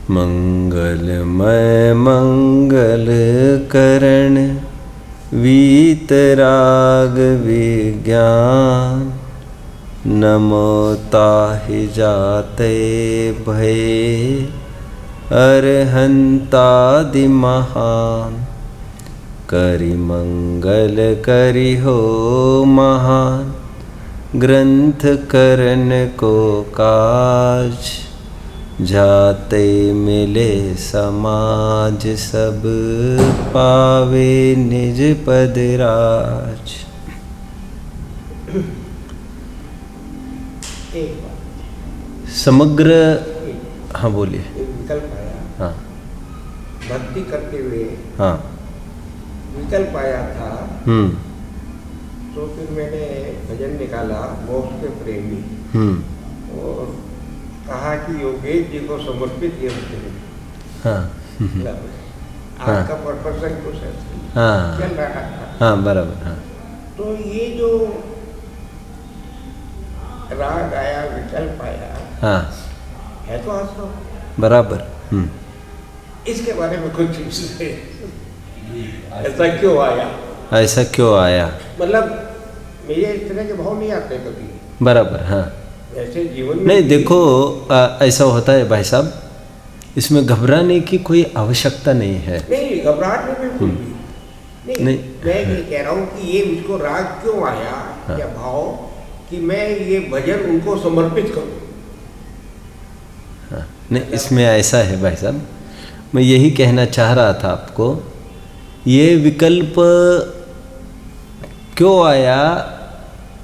मंगलमय मंगल करण वीतराग विज्ञान, नमो ताहि जाते भये अरहंतादि महान। करि मंगल करि हो महान, ग्रंथ करन को काज, जाते मिले समाज सब, पावे निज पद राज। समग्र, हाँ बोलिए। विकल्प आया, हाँ भक्ति करते हुए हाँ विकल्प आया था। तो फिर मैंने भजन निकाला मोक्ष के प्रेमी, और कहा कि योगेश जी को समर्पित ये भजन। हाँ आज का प्रसंग कुछ हाँ चल रहा था। हाँ बराबर। हाँ तो ये जो राग आया, विकल्प आया, हाँ है तो आसान बराबर। इसके बारे में कुछ ऐसा क्यों आया? ऐसा क्यों आया? मतलब मेरे इस तरह के भाव नहीं आते कभी। बराबर। हाँ ऐसे जीवन में नहीं, देखो ऐसा होता है भाई साहब, इसमें घबराने की कोई आवश्यकता नहीं है। नहीं, घबराहट में बिल्कुल भी नहीं। मैं ये कह रहा हूँ कि ये मुझको राग क्यों आया, या भाव कि मैं ये भजन उनको समर्पित करूँ। हाँ नहीं, इसमें ऐसा है भाई साहब, मैं यही कहना चाह रहा था आपको, ये विकल्प क्यों आया,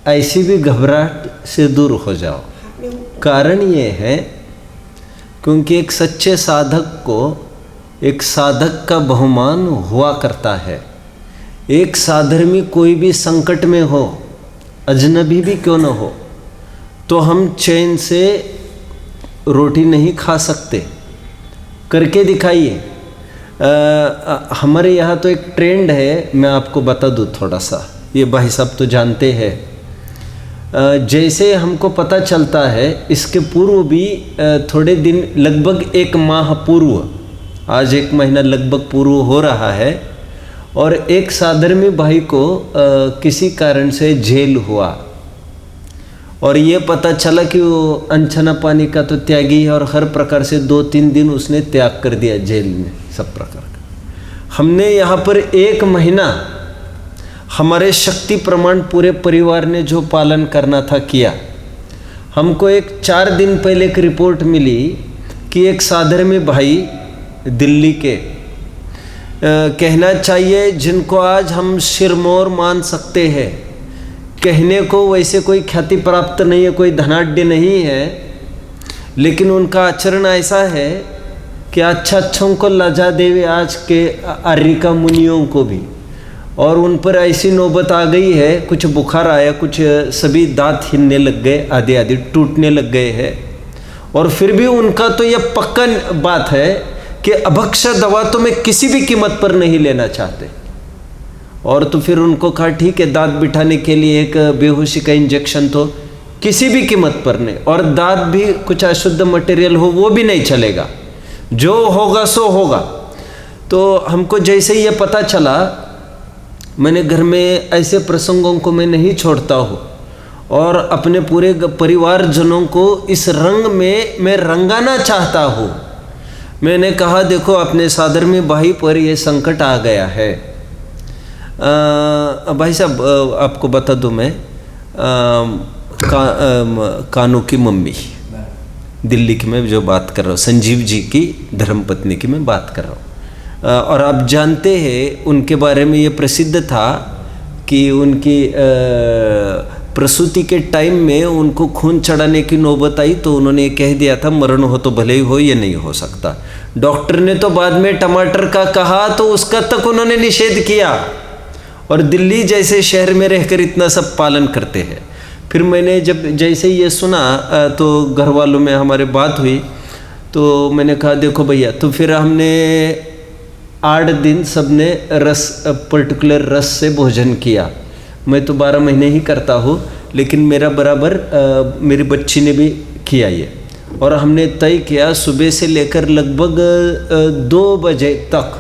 ऐसी भी घबराहट से दूर हो जाओ। कारण ये है क्योंकि एक सच्चे साधक को एक साधक का बहुमान हुआ करता है। एक साधर्मी कोई भी संकट में हो, अजनबी भी क्यों न हो, तो हम चैन से रोटी नहीं खा सकते। करके दिखाइए। हमारे यहाँ तो एक ट्रेंड है, मैं आपको बता दूँ थोड़ा सा, ये भाई साहब तो जानते हैं। जैसे हमको पता चलता है, इसके पूर्व भी थोड़े दिन, लगभग 1 माह पूर्व, आज 1 महीना लगभग पूर्व हो रहा है, और एक साधर्मी भाई को किसी कारण से जेल हुआ, और ये पता चला कि वो अनछना पानी का तो त्यागी है, और हर प्रकार से 2-3 दिन उसने त्याग कर दिया जेल में, सब प्रकार का। हमने यहाँ पर 1 महीना हमारे शक्ति प्रमाण पूरे परिवार ने जो पालन करना था किया। हमको एक 4 दिन पहले एक रिपोर्ट मिली कि एक साधर्मी भाई दिल्ली के, कहना चाहिए जिनको आज हम सिरमौर मान सकते हैं, कहने को वैसे कोई ख्याति प्राप्त नहीं है, कोई धनाढ्य नहीं है, लेकिन उनका आचरण ऐसा है कि अच्छों को लजा देवे आज के आर्यिका मुनियों को भी। और उन पर ऐसी नौबत आ गई है, कुछ बुखार आया, कुछ सभी दांत हिलने लग गए, आधे टूटने लग गए हैं, और फिर भी उनका तो यह पक्का बात है कि अभक्ष दवा तो मैं किसी भी कीमत पर नहीं लेना चाहते। और तो फिर उनको कहा ठीक है, दांत बिठाने के लिए एक बेहोशी का इंजेक्शन तो किसी भी कीमत पर नहीं, और दांत भी कुछ अशुद्ध मटेरियल हो वो भी नहीं चलेगा, जो होगा सो होगा। तो हमको जैसे ही ये पता चला, मैंने घर में ऐसे प्रसंगों को मैं नहीं छोड़ता हूँ, और अपने पूरे परिवारजनों को इस रंग में मैं रंगाना चाहता हूँ। मैंने कहा देखो, अपने साधर्मी भाई पर ये संकट आ गया है। भाई साहब आपको बता दूं, मैं कानू की मम्मी दिल्ली की मैं जो बात कर रहा हूँ, संजीव जी की धर्मपत्नी की मैं बात कर रहा हूँ। और आप जानते हैं उनके बारे में ये प्रसिद्ध था कि उनकी प्रसूति के टाइम में उनको खून चढ़ाने की नौबत आई, तो उन्होंने ये कह दिया था मरण हो तो भले ही हो, ये नहीं हो सकता। डॉक्टर ने तो बाद में टमाटर का कहा, तो उसका तक उन्होंने निषेध किया, और दिल्ली जैसे शहर में रहकर इतना सब पालन करते हैं। फिर मैंने जब जैसे ये सुना तो घर वालों में हमारे बात हुई, तो मैंने कहा देखो भैया, तो फिर हमने 8 दिन सबने रस, पर्टिकुलर रस से भोजन किया। मैं तो 12 महीने ही करता हूँ, लेकिन मेरा बराबर मेरी बच्ची ने भी किया ये। और हमने तय किया सुबह से लेकर लगभग 2 बजे तक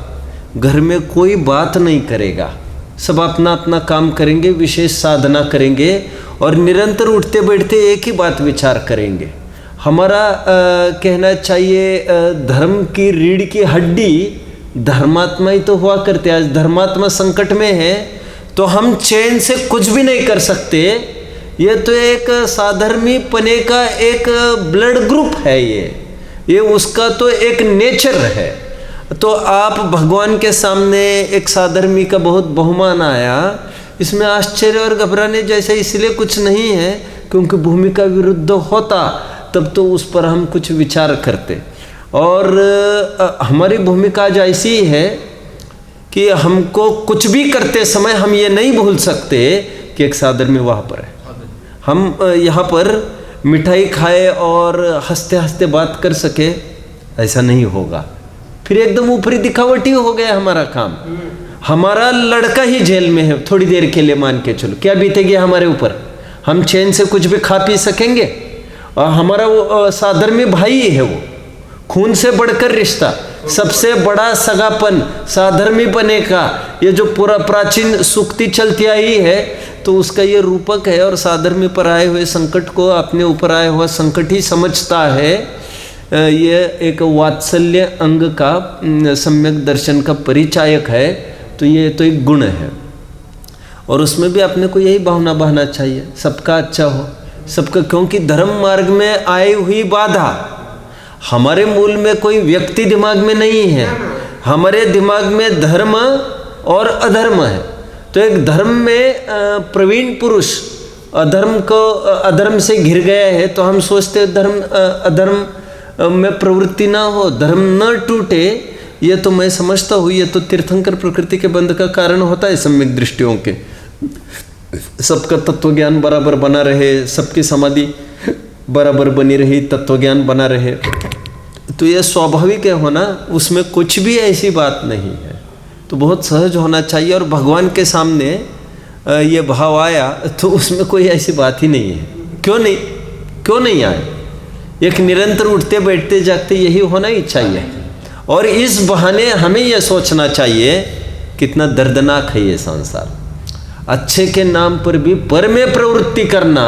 घर में कोई बात नहीं करेगा, सब अपना अपना काम करेंगे, विशेष साधना करेंगे और निरंतर उठते बैठते एक ही बात विचार करेंगे। हमारा कहना चाहिए धर्म की रीढ़ की हड्डी धर्मात्मा ही तो हुआ करते। आज धर्मात्मा संकट में है तो हम चैन से कुछ भी नहीं कर सकते। ये तो एक साधर्मी पने का एक ब्लड ग्रुप है, ये उसका तो एक नेचर है। तो आप भगवान के सामने एक साधर्मी का बहुत बहुमान आया, इसमें आश्चर्य और घबराने जैसे इसलिए कुछ नहीं है क्योंकि भूमिका विरुद्ध होता तब तो उस पर हम कुछ विचार करते। और हमारी भूमिका आज ऐसी है कि हमको कुछ भी करते समय हम ये नहीं भूल सकते कि एक साधर्मी वहाँ पर है। हम यहाँ पर मिठाई खाए और हंसते हंसते बात कर सके, ऐसा नहीं होगा, फिर एकदम ऊपरी दिखावटी हो गया हमारा काम। हमारा लड़का ही जेल में है, थोड़ी देर के लिए मान के चलो, क्या बीतेगी हमारे ऊपर? हम चैन से कुछ भी खा पी सकेंगे? और हमारा वो साधर्मी भाई है, वो खून से बढ़कर रिश्ता, सबसे बड़ा सगापन साधर्मी बने का, ये जो पूरा प्राचीन सूक्ति चलती आई है तो उसका ये रूपक है। और साधर्मी पर आए हुए संकट को अपने ऊपर आया हुआ संकट ही समझता है। ये एक वात्सल्य अंग का सम्यक दर्शन का परिचायक है, तो ये तो एक गुण है। और उसमें भी अपने को यही भावना बहाना चाहिए, सबका अच्छा हो, सबका, क्योंकि धर्म मार्ग में आई हुई बाधा हमारे मूल में कोई व्यक्ति दिमाग में नहीं है, हमारे दिमाग में धर्म और अधर्म है। तो एक धर्म में प्रवीण पुरुष अधर्म से घिर गया है तो हम सोचते धर्म अधर्म में प्रवृत्ति ना हो, धर्म न टूटे। ये तो मैं समझता हूँ ये तो तीर्थंकर प्रकृति के बंध का कारण होता है। सम्यक दृष्टियों के सबका तत्व ज्ञान बराबर बना रहे, सबकी समाधि बराबर बनी रही, तत्व ज्ञान बना रहे, तो ये स्वाभाविक है होना, उसमें कुछ भी ऐसी बात नहीं है। तो बहुत सहज होना चाहिए। और भगवान के सामने ये भाव आया तो उसमें कोई ऐसी बात ही नहीं है। क्यों नहीं आए? एक निरंतर उठते बैठते जागते यही होना ही चाहिए। और इस बहाने हमें यह सोचना चाहिए कितना दर्दनाक है ये संसार। अच्छे के नाम पर भी पर में प्रवृत्ति करना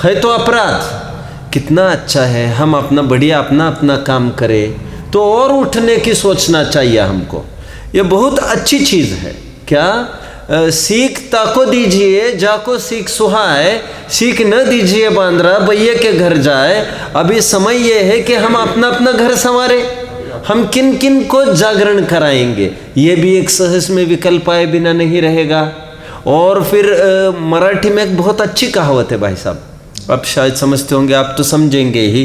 है तो अपराध। कितना अच्छा है हम अपना बढ़िया अपना काम करें तो और उठने की सोचना चाहिए हमको। ये बहुत अच्छी चीज़ है। क्या सीख ताको दीजिए जाको सीख सुहाए, सीख न दीजिए बांद्रा बैये के घर जाए। अभी समय ये है कि हम अपना घर संवारे, हम किन किन को जागरण कराएंगे, ये भी एक सहज में विकल्प आए बिना नहीं रहेगा। और फिर मराठी में एक बहुत अच्छी कहावत है भाई साहब, आप शायद समझते होंगे, आप तो समझेंगे ही,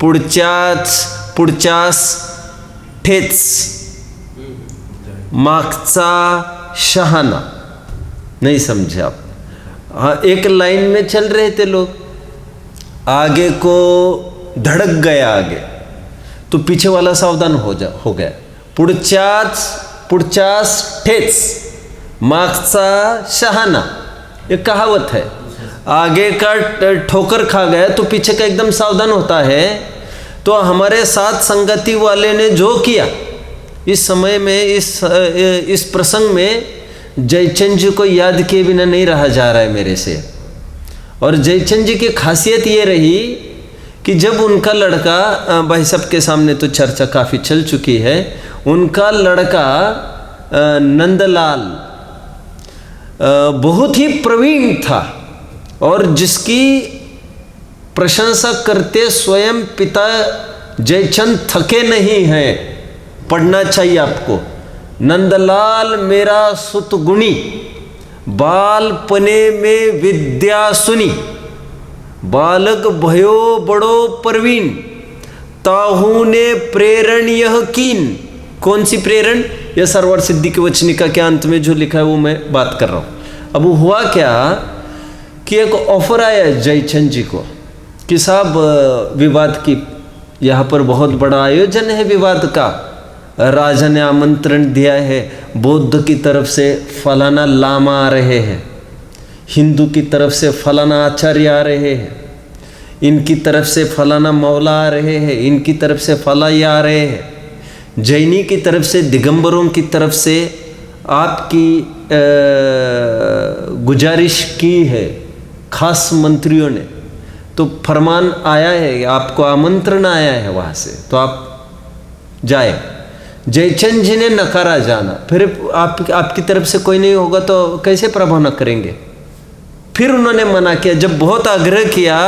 पुढच्याच ठेच मागचा शहाना। नहीं समझे आप? हाँ, एक लाइन में चल रहे थे लोग, आगे को धड़क गया आगे तो पीछे वाला सावधान हो गया। पुढच्याच ठेच मागचा शहाना, ये कहावत है। आगे का ठोकर खा गया तो पीछे का एकदम सावधान होता है। तो हमारे साथ संगति वाले ने जो किया इस समय में, इस प्रसंग में जयचंद जी को याद किए बिना नहीं रहा जा रहा है मेरे से। और जयचंद जी की खासियत ये रही कि जब उनका लड़का, भाई साहब के सामने तो चर्चा काफ़ी चल चुकी है, उनका लड़का नंदलाल बहुत ही प्रवीण था और जिसकी प्रशंसा करते स्वयं पिता जयचंद थके नहीं हैं। पढ़ना चाहिए आपको। नंदलाल मेरा सुत गुणी, बालपने में विद्या सुनी, बालक भयो बड़ो परवीन, ताहू ने प्रेरण यह कीन। कौन सी प्रेरण? यह सरवर सिद्धि के वचनिका के अंत में जो लिखा है वो मैं बात कर रहा हूँ। अब हुआ क्या कि एक ऑफर आया जयचंद जी को कि साहब विवाद की, यहाँ पर बहुत बड़ा आयोजन है विवाद का, राजा ने आमंत्रण दिया है, बौद्ध की तरफ से फलाना लामा आ रहे हैं, हिंदू की तरफ से फलाना आचार्य आ रहे हैं, इनकी तरफ से फलाना मौला आ रहे हैं, इनकी तरफ से फला ये आ रहे हैं। जैनी की तरफ से, दिगंबरों की तरफ से आपकी गुजारिश की है खास मंत्रियों ने, तो फरमान आया है, आपको आमंत्रण आया है वहाँ से, तो आप जाए। जयचंद जी ने नकारा जाना, फिर आपकी तरफ से कोई नहीं होगा तो कैसे प्रभाव न करेंगे। फिर उन्होंने मना किया, जब बहुत आग्रह किया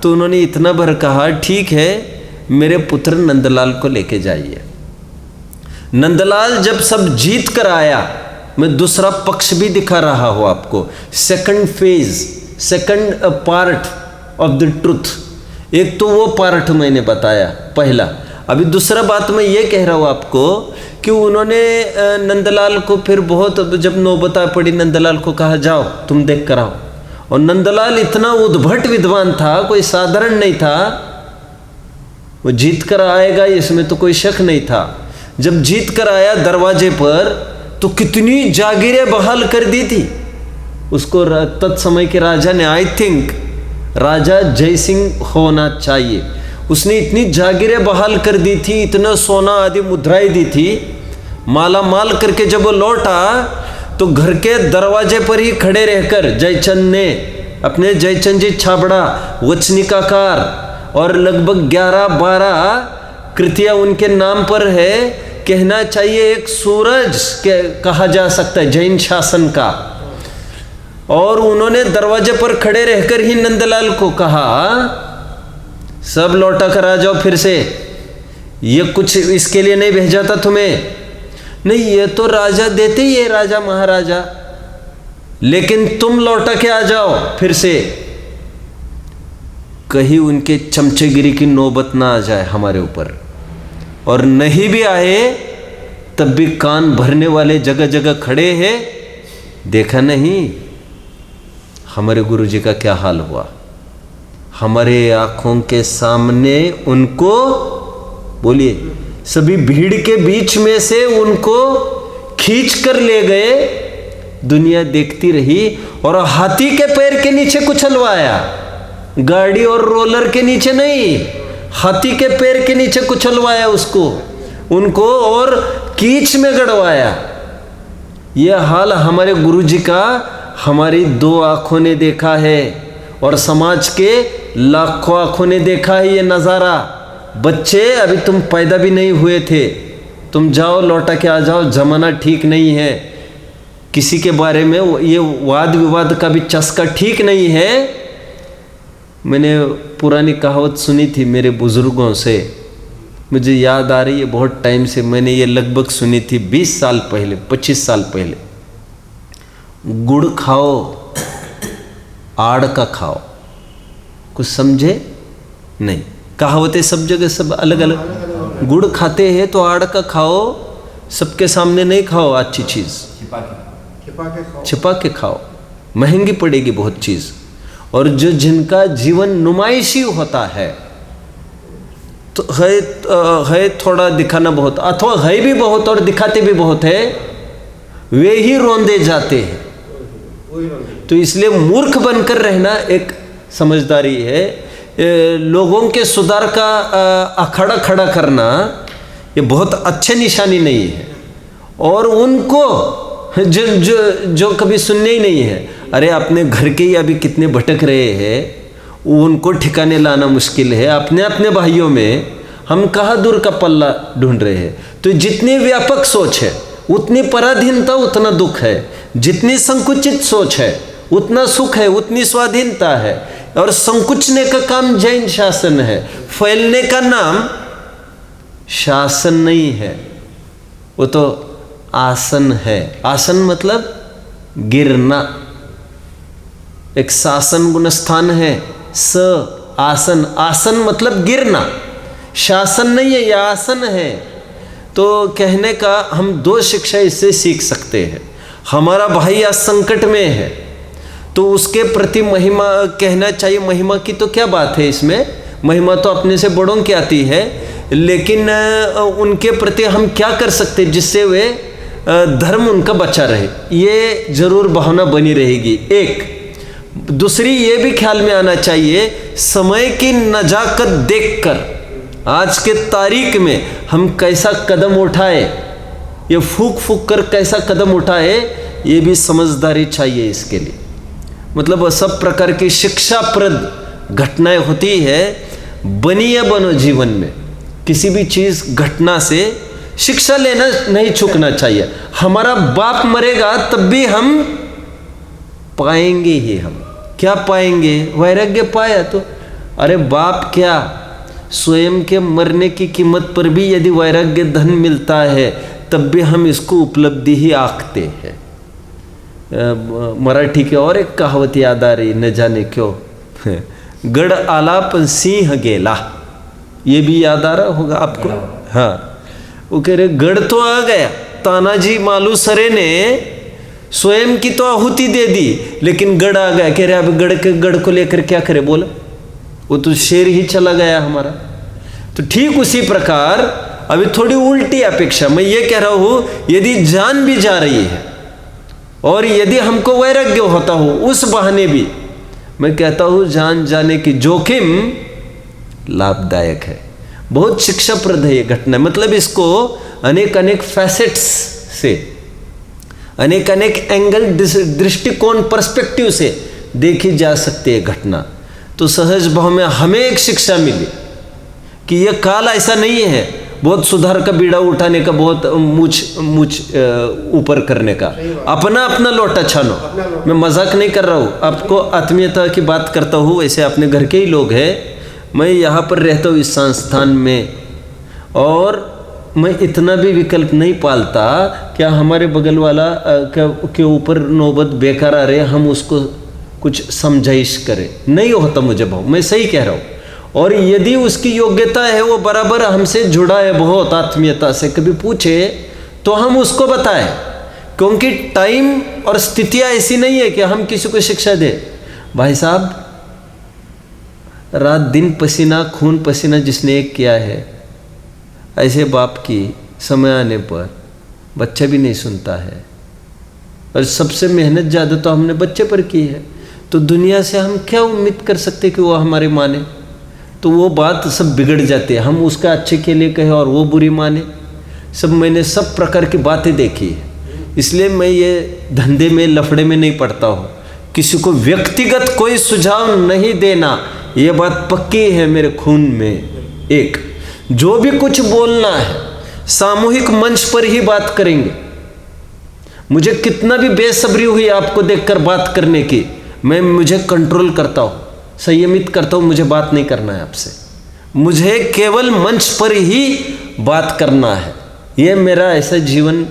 तो उन्होंने इतना भर कहा, ठीक है मेरे पुत्र नंदलाल को लेके जाइए। नंदलाल जब सब जीत कर आया, मैं दूसरा पक्ष भी दिखा रहा हूँ आपको, second phase, second part of the truth. एक तो वो पार्ट मैंने बताया पहला, अभी दूसरा बात मैं ये कह रहा हूँ आपको कि उन्होंने नंदलाल को फिर बहुत, जब नौबत पड़ी नंदलाल को कहा जाओ तुम देख कर आओ। और नंदलाल इतना उद्भट विद्वान था, कोई साधारण नहीं था, वो जीत कर आएगा इसमें तो कोई शक नहीं था। जब जीत कर आया दरवाजे पर तो कितनी जागीरें बहाल कर दी थी उसको तत्समय के राजा ने, आई थिंक राजा जय सिंह होना चाहिए, उसने इतनी जागीरें बहाल कर दी थी, इतना सोना आदि मुद्राएं दी थी, माला माल करके जब वो लौटा तो घर के दरवाजे पर ही खड़े रहकर जयचंद ने अपने, जयचंद जी छाबड़ा वचनिकाकार और लगभग 11-12 कृतियाँ उनके नाम पर है, कहना चाहिए एक सूरज कहा जा सकता है जैन शासन का। और उन्होंने दरवाजे पर खड़े रहकर ही नंदलाल को कहा, सब लौटा कर आ जाओ फिर से, ये कुछ इसके लिए नहीं भेजा था तुम्हें, नहीं ये तो राजा देते ही है, राजा महाराजा, लेकिन तुम लौटा के आ जाओ फिर से, कहीं उनके चमचेगिरी की नौबत ना आ जाए हमारे ऊपर। और नहीं भी आए तब भी कान भरने वाले जगह जगह खड़े हैं। देखा नहीं हमारे गुरुजी का क्या हाल हुआ, हमारे आंखों के सामने उनको, बोलिए, सभी भीड़ के बीच में से उनको खींच कर ले गए, दुनिया देखती रही, और हाथी के पैर के नीचे कुचलवाया, गाड़ी और रोलर के नीचे नहीं, हाथी के पैर के नीचे कुचलवाया उसको, उनको, और कीच में गड़वाया। यह हाल हमारे गुरुजी का हमारी 2 आंखों ने देखा है, और समाज के लाखों आंखों ने देखा है ये नज़ारा। बच्चे अभी तुम पैदा भी नहीं हुए थे, तुम जाओ लौटा के आ जाओ, जमाना ठीक नहीं है, किसी के बारे में ये वाद विवाद का भी चस्का ठीक नहीं है। मैंने पुरानी कहावत सुनी थी मेरे बुज़ुर्गों से, मुझे याद आ रही है बहुत टाइम से, मैंने ये लगभग सुनी थी 20 साल पहले, 25 साल पहले। गुड़ खाओ आड़ का खाओ, कुछ समझे नहीं, कहावतें सब जगह सब अलग अलग। गुड़ खाते हैं तो आड़ का खाओ, सबके सामने नहीं खाओ, अच्छी चीज़ छिपा के खाओ, महंगी पड़ेगी बहुत चीज़। और जो जिनका जीवन नुमाइशी होता है, तो है थोड़ा दिखाना बहुत, अथवा है भी बहुत और दिखाते भी बहुत है, वे ही रोंदे जाते हैं। तो इसलिए मूर्ख बनकर रहना एक समझदारी है। लोगों के सुधार का अखाड़ा खड़ा करना ये बहुत अच्छे निशानी नहीं है। और उनको जो कभी सुनने ही नहीं है, अरे अपने घर के ही अभी कितने भटक रहे हैं, उनको ठिकाने लाना मुश्किल है। अपने अपने भाइयों में हम कहाँ दूर का पल्ला ढूंढ रहे हैं। तो जितनी व्यापक सोच है उतनी पराधीनता उतना दुख है, जितनी संकुचित सोच है उतना सुख है, उतनी स्वाधीनता है। और संकुचने का काम जैन शासन है, फैलने का नाम शासन नहीं है, वो तो आसन है। आसन मतलब गिरना, एक शासन गुणस्थान है, स आसन, आसन मतलब गिरना, शासन नहीं है, यह आसन है। तो कहने का हम 2 शिक्षा इससे सीख सकते हैं। हमारा भाई आज संकट में है तो उसके प्रति महिमा कहना चाहिए। महिमा की तो क्या बात है इसमें, महिमा तो अपने से बड़ों की आती है, लेकिन उनके प्रति हम क्या कर सकते जिससे वे धर्म उनका बचा रहे, ये जरूर भावना बनी रहेगी। एक दूसरी ये भी ख्याल में आना चाहिए, समय की नजाकत देखकर आज के तारीख में हम कैसा कदम उठाए, ये फूक फूक कर कैसा कदम उठाए, ये भी समझदारी चाहिए इसके लिए। मतलब सब प्रकार की शिक्षाप्रद घटनाएं होती है, बनिए बनो जीवन में। किसी भी चीज़ घटना से शिक्षा लेना नहीं चूकना चाहिए। हमारा बाप मरेगा तब भी हम पाएंगे ही, हम क्या पाएंगे? वैराग्य पाया तो अरे बाप क्या, स्वयं के मरने की कीमत पर भी यदि वैराग्य धन मिलता है तब भी हम इसको उपलब्धि ही आंकते हैं। मराठी की और एक कहावत याद आ रही, न जाने क्यों, गढ़ आला पण सिंह गेला, ये भी याद आ रहा होगा आपको। हाँ, वो कह रहे गढ़ तो आ गया, तानाजी मालूसरे ने स्वयं की तो आहुति दे दी, लेकिन गढ़ आ गया। कह रहे अब गढ़ को लेकर क्या करे, बोला वो तो शेर ही चला गया हमारा। तो ठीक उसी प्रकार अभी थोड़ी उल्टी अपेक्षा, मैं ये कह रहा हूं, यदि जान भी जा रही है और यदि हमको वैराग्य होता हो उस बहाने भी, मैं कहता हूं जान जाने की जोखिम लाभदायक है। बहुत शिक्षाप्रद है ये घटना। मतलब इसको अनेक अनेक फैसेट्स से, अनेक अनेक एंगल, दृष्टिकोण, पर्सपेक्टिव से देखी जा सकती है घटना। तो सहज भाव में हमें एक शिक्षा मिली कि यह काल ऐसा नहीं है बहुत सुधार का बीड़ा उठाने का, बहुत मूछ ऊपर करने का। अपना अपना लोटा छानो। मैं मजाक नहीं कर रहा हूँ, आपको आत्मीयता की बात करता हूँ। वैसे अपने घर के ही लोग हैं, मैं यहाँ पर रहता हूँ इस संस्थान में, और मैं इतना भी विकल्प नहीं पालता क्या हमारे बगल वाला के ऊपर नौबत बेकार आ रहे, हम उसको कुछ समझाइश करें, नहीं होता मुझे भाव। मैं सही कह रहा हूँ। और यदि उसकी योग्यता है, वो बराबर हमसे जुड़ा है बहुत आत्मीयता से, कभी पूछे तो हम उसको बताएं, क्योंकि टाइम और स्थितियाँ ऐसी नहीं है कि हम किसी को शिक्षा दें। भाई साहब, रात दिन पसीना खून पसीना जिसने एक किया है, ऐसे बाप की समय आने पर बच्चा भी नहीं सुनता है। और सबसे मेहनत ज़्यादा तो हमने बच्चे पर की है। तो दुनिया से हम क्या उम्मीद कर सकते कि वो हमारे माने? तो वो बात सब बिगड़ जाती है। हम उसका अच्छे के लिए कहें और वो बुरी माने। सब मैंने सब प्रकार की बातें देखी है, इसलिए मैं ये धंधे में लफड़े में नहीं पड़ता हूँ। किसी को व्यक्तिगत कोई सुझाव नहीं देना, ये बात पक्की है मेरे खून में। एक, जो भी कुछ बोलना है सामूहिक मंच पर ही बात करेंगे। मुझे कितना भी बेसब्री हुई आपको देखकर बात करने की, मुझे कंट्रोल करता हूँ, संयमित करता हूँ, मुझे बात नहीं करना है आपसे। मुझे केवल मंच पर ही बात करना है। ये मेरा ऐसा जीवन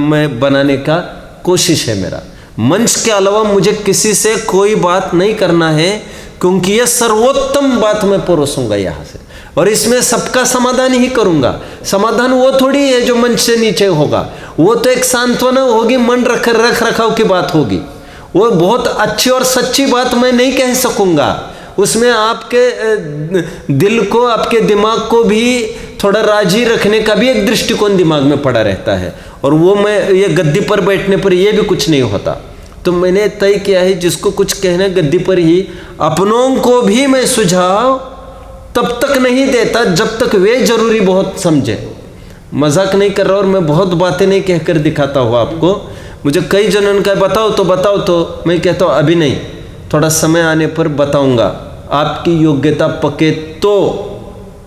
मैं बनाने का कोशिश है मेरा। मंच के अलावा मुझे किसी से कोई बात नहीं करना है, क्योंकि यह सर्वोत्तम बात मैं परोसूंगा यहाँ से, और इसमें सबका समाधान ही करूँगा। समाधान वो थोड़ी है जो मंच से नीचे होगा, वो तो एक सांत्वना होगी, मन रख रखाव की बात होगी। वो बहुत अच्छी और सच्ची बात मैं नहीं कह सकूँगा। उसमें आपके दिल को, आपके दिमाग को भी थोड़ा राजी रखने का भी एक दृष्टिकोण दिमाग में पड़ा रहता है, और वो मैं ये गद्दी पर बैठने पर ये भी कुछ नहीं होता। तो मैंने तय किया है, जिसको कुछ कहना गद्दी पर ही, अपनों को भी मैं सुझाव तब तक नहीं देता जब तक वे जरूरी बहुत समझे। मजाक नहीं कर रहा, और मैं बहुत बातें नहीं कहकर दिखाता हूँ आपको। मुझे कई जनों ने कहा बताओ तो मैं कहता हूँ अभी नहीं, थोड़ा समय आने पर बताऊँगा। आपकी योग्यता पके तो,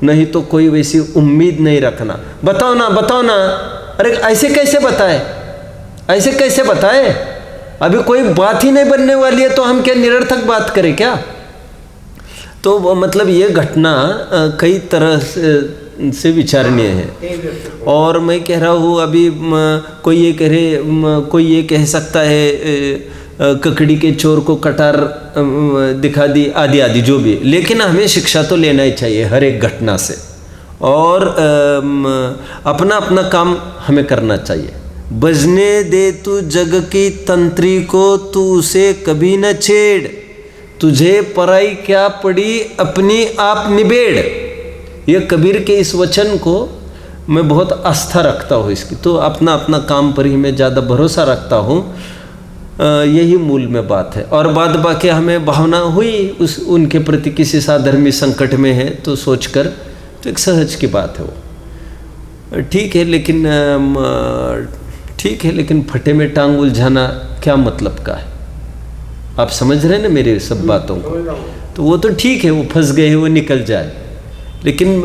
नहीं तो कोई वैसी उम्मीद नहीं रखना। बताओ ना। अरे ऐसे कैसे बताए? अभी कोई बात ही नहीं बनने वाली है, तो हम क्या निरर्थक बात करें क्या? तो मतलब ये घटना कई तरह से विचारणीय है। और मैं कह रहा हूँ, अभी कोई ये कह सकता है ककड़ी के चोर को कटार दिखा दी, आदि जो भी, लेकिन हमें शिक्षा तो लेना ही चाहिए हर एक घटना से, और अपना अपना काम हमें करना चाहिए। बजने दे तू जग की तंत्री को, तू उसे कभी न छेड़, तुझे पराई क्या पड़ी अपनी आप निबेड़। यह कबीर के इस वचन को मैं बहुत आस्था रखता हूँ इसकी। तो अपना अपना काम पर ही मैं ज़्यादा भरोसा रखता हूँ। यही मूल में बात है। और बाद बाकी हमें भावना हुई उस उनके प्रति किसी साधर्मी संकट में है तो सोचकर, तो एक सहज की बात है वो, ठीक है। लेकिन फटे में टांग उलझाना क्या मतलब का है? आप समझ रहे हैं ना मेरे सब बातों को? तो वो तो ठीक है, वो फंस गए, वो निकल जाए, लेकिन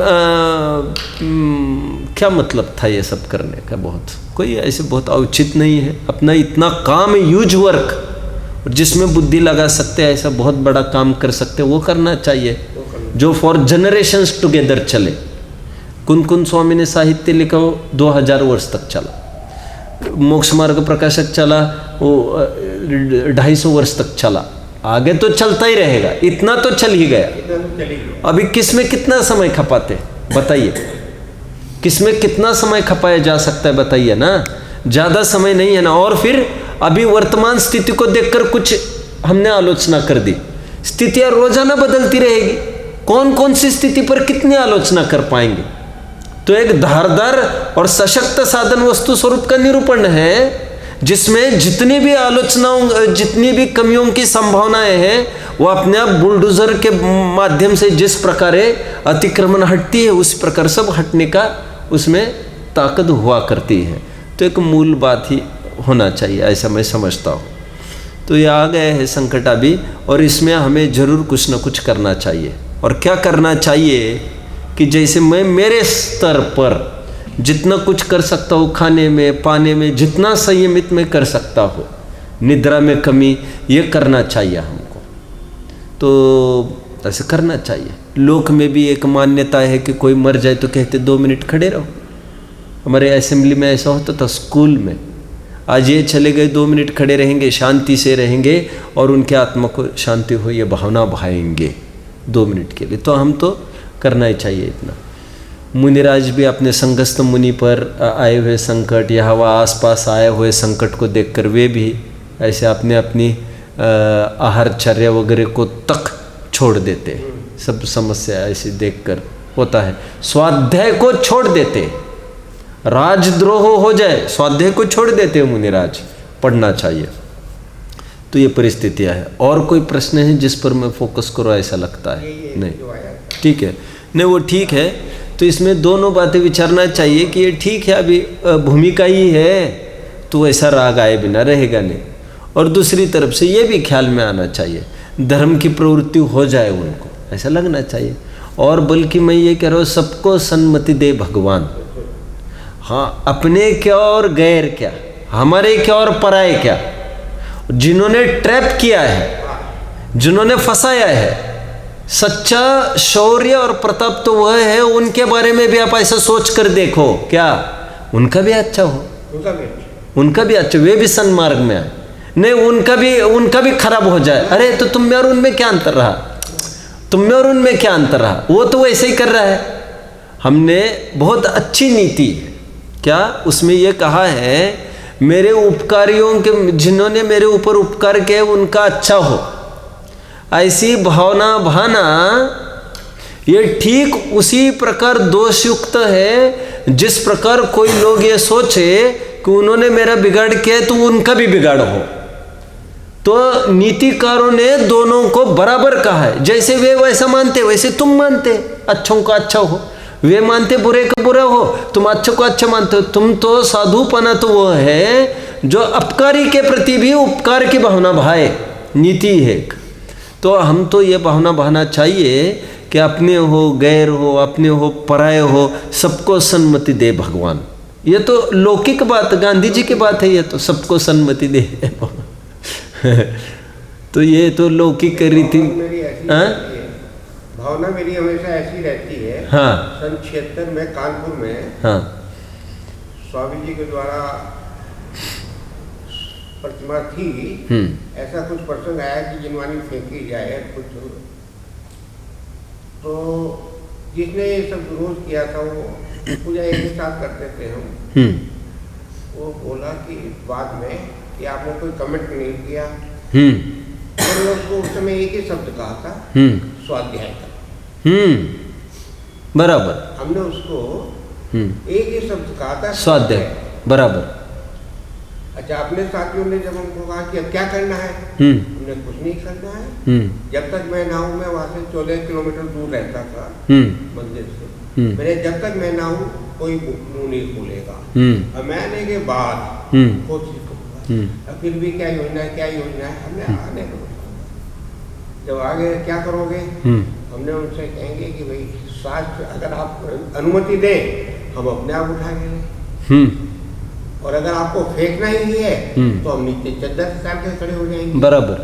क्या मतलब था ये सब करने का? बहुत कोई ऐसे बहुत औचित नहीं है। अपना इतना काम है, ह्यूज वर्क, जिसमें बुद्धि लगा सकते हैं, ऐसा बहुत बड़ा काम कर सकते हैं, वो करना चाहिए जो फॉर जनरेशंस टुगेदर चले। कुन स्वामी ने साहित्य लिखा हो 2000 वर्ष तक चला, मोक्ष मार्ग प्रकाशक चला वो 250 वर्ष तक चला, आगे तो चलता ही रहेगा। इतना तो चल ही गया। अभी किसमें कितना समय खपाते बताइए? किसमें कितना समय खपाया जा सकता है बताइए ना? ज़्यादा समय नहीं है ना। और फिर अभी वर्तमान स्थिति को देखकर कुछ हमने आलोचना कर दी। स्थितियाँ रोजाना बदलती रहेगी, कौन कौन सी स्थिति पर कितनी आलोचना कर पाएंगे? तो एक धारदार और सशक्त साधन वस्तु स्वरूप का निरूपण है, जिसमें जितनी भी आलोचनाओं, जितनी भी कमियों की संभावनाएं हैं, वो अपने आप बुलडोजर के माध्यम से जिस प्रकार अतिक्रमण हटती है, उस प्रकार सब हटने का उसमें ताकत हुआ करती है। तो एक मूल बात ही होना चाहिए, ऐसा मैं समझता हूँ। तो ये आ गए हैं संकट अभी, और इसमें हमें जरूर कुछ न कुछ करना चाहिए। और क्या करना चाहिए कि जैसे मैं मेरे स्तर पर जितना कुछ कर सकता हूँ, खाने में पाने में जितना संयमित में कर सकता हूँ, निद्रा में कमी, ये करना चाहिए हमको। तो ऐसे करना चाहिए। लोक में भी एक मान्यता है कि कोई मर जाए तो कहते 2 मिनट खड़े रहो। हमारे असेंबली में ऐसा होता था, स्कूल में। आज ये चले गए, 2 मिनट खड़े रहेंगे, शांति से रहेंगे और उनके आत्मा को शांति हो, ये भावना भाएंगे 2 मिनट के लिए। तो हम तो करना ही चाहिए इतना। मुनिराज भी अपने संगस्त मुनि पर आए हुए संकट, यहाँ वहाँ आसपास आए हुए संकट को देखकर वे भी ऐसे अपनी आहारचर्या वगैरह को तक छोड़ देते। सब समस्या ऐसी देखकर होता है। स्वाध्याय को छोड़ देते, राजद्रोह हो जाए स्वाध्याय को छोड़ देते मुनिराज। पढ़ना चाहिए। तो ये परिस्थितियाँ है। और कोई प्रश्न है जिस पर मैं फोकस करूँ ऐसा लगता है? नहीं, ठीक है, नहीं वो ठीक है। तो इसमें दोनों बातें विचारना चाहिए कि ये ठीक है, अभी भूमिका ही है, तो ऐसा राग आए बिना रहेगा नहीं। और दूसरी तरफ से ये भी ख्याल में आना चाहिए, धर्म की प्रवृत्ति हो जाए उनको, ऐसा लगना चाहिए। और बल्कि मैं ये कह रहा हूँ, सबको सन्मति दे भगवान। हाँ, अपने क्या और गैर क्या, हमारे क्या और पराये क्या, जिन्होंने ट्रैप किया है, जिन्होंने फंसाया है, सच्चा शौर्य और प्रताप तो वह है, उनके बारे में भी आप ऐसा सोच कर देखो, क्या उनका भी अच्छा हो, उनका भी अच्छा, वे भी सन्मार्ग में आए, नहीं उनका भी खराब हो जाए। अरे तो तुम में और उनमें क्या अंतर रहा? तुम में और उनमें क्या अंतर रहा? वो तो वैसे ही कर रहा है। हमने बहुत अच्छी नीति, क्या उसमें ये कहा है, मेरे उपकारियों के, जिन्होंने मेरे ऊपर उपकार किए उनका अच्छा हो, ऐसी भावना भाना, ये ठीक उसी प्रकार दोषयुक्त है जिस प्रकार कोई लोग ये सोचे कि उन्होंने मेरा बिगाड़ किया है तो उनका भी बिगाड़ हो। तो नीतिकारों ने दोनों को बराबर कहा है, जैसे वे वैसा मानते वैसे तुम मानते, अच्छों का अच्छा हो, वे मानते बुरे का बुरा हो, तुम अच्छों को अच्छा मानते हो। तुम तो साधुपना तो वो है जो अपकारी के प्रति भी उपकार की भावना भाए, नीति है। तो हम तो ये भावना भाना चाहिए कि अपने हो गैर हो, अपने हो पराये हो, सबको सन्मति दे भगवान। ये तो लौकिक बात, गांधी जी की बात है, ये तो सबको सन्मति दे। तो ये तो लौकिक रीति, भावना मेरी हमेशा ऐसी रहती है। हाँ, सन 76 में कानपुर में, हाँ, स्वामी जी के द्वारा प्रतिमा थी, ऐसा कुछ प्रसंग आया कि जिनवानी फेंकी जाए कुछ, तो जिसने ये सब विरोध किया था वो पूजा एक साथ करते थे हम, वो बोला कि बाद में कि आपने कोई कमेंट नहीं किया। और उसको उस समय एक ही शब्द कहा था, स्वाध्याय का। बराबर, हमने उसको एक ही शब्द कहा था, स्वाध्याय, बराबर। अच्छा, अपने साथियों ने जब हमको कहा कि अब क्या करना है, हमने कुछ नहीं करना है। जब तक मैं ना हूँ, मैं वहाँ से 14 किलोमीटर दूर रहता था मंदिर से, मैंने जब तक मैं ना हूँ कोई मुंह नहीं खोलेगा। और मैं आने के बाद कोशिश करूँगा। फिर भी क्या योजना है, हमने आने को जब आगे क्या करोगे, हमने उनसे कहेंगे कि भाई शास्त्र अगर आप अनुमति दें हम अपने आप उठा के लें, और अगर आपको फेंकना ही है तो हम नीचे चद्दर निकाल के खड़े हो जाएंगे। बराबर।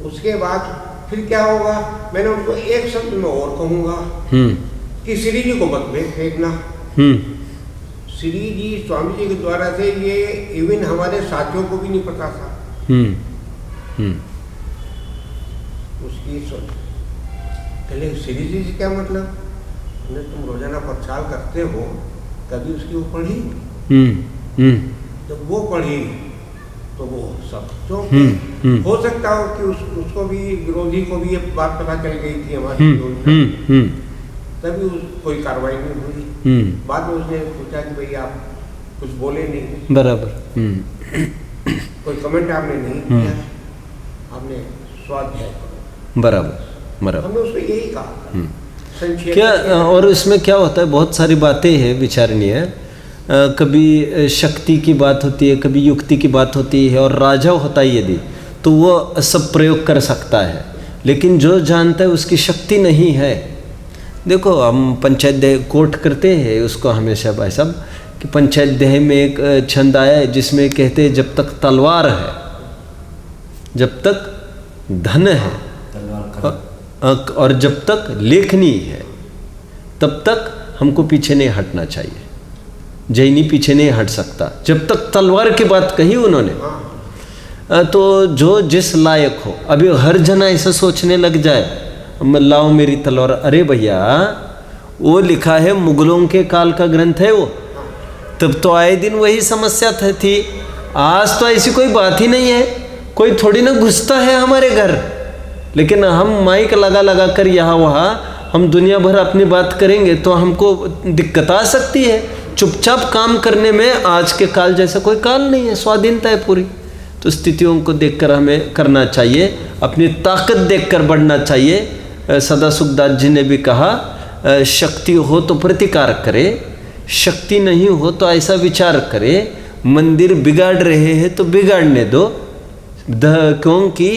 उसके बाद फिर क्या होगा, मैंने उनको एक शब्द में और कहूँगा कि श्री जी को मत फेंकना। श्री जी स्वामी जी के द्वारा से ये इवन हमारे साथियों को भी नहीं पता था। उसकी सोच पहले श्री जी से क्या मतलब, तुम रोजाना प्रचार करते हो, कभी उसकी वो पढ़ी? जब वो पढ़ी तो वो सब जो हो सकता हो कि उसको भी, विरोधी को भी ये बात पता चल गई थी हमारी, तभी कोई कार्रवाई नहीं हुई। बाद में उसने पूछा कि भाई आप कुछ बोले नहीं, बराबर, कोई कमेंट आपने नहीं किया, आपने स्वाध्याय करो। बराबर। हमने उसको यही कहा क्या, और इसमें क्या होता है, बहुत सारी बातें हैं विचारणीय। कभी शक्ति की बात होती है, कभी युक्ति की बात होती है, और राजा होता है यदि तो वो सब प्रयोग कर सकता है, लेकिन जो जानता है उसकी शक्ति नहीं है। देखो हम पंचायत देह कोट करते हैं उसको हमेशा भाई साहब, कि पंचायत देह में एक छंद आया है जिसमें कहते हैं जब तक तलवार है, जब तक धन है, और जब तक लेखनी है, तब तक हमको पीछे नहीं हटना चाहिए। जैनी पीछे नहीं हट सकता जब तक तलवार की बात कही उन्होंने। तो जो जिस लायक हो, अभी हर जना ऐसा सोचने लग जाए लाओ मेरी तलवार, अरे भैया वो लिखा है, मुगलों के काल का ग्रंथ है वो, तब तो आए दिन वही समस्या थी। आज तो ऐसी कोई बात ही नहीं है, कोई थोड़ी ना घुसता है हमारे घर, लेकिन हम माइक लगा लगा कर यहाँ वहाँ हम दुनिया भर अपनी बात करेंगे तो हमको दिक्कत आ सकती है। चुपचाप काम करने में आज के काल जैसा कोई काल नहीं है, स्वाधीनता है पूरी। तो स्थितियों को देखकर हमें करना चाहिए, अपनी ताकत देखकर बढ़ना चाहिए। सदा सुखदास जी ने भी कहा, शक्ति हो तो प्रतिकार करे, शक्ति नहीं हो तो ऐसा विचार करे, मंदिर बिगाड़ रहे हैं तो बिगाड़ने दो, क्योंकि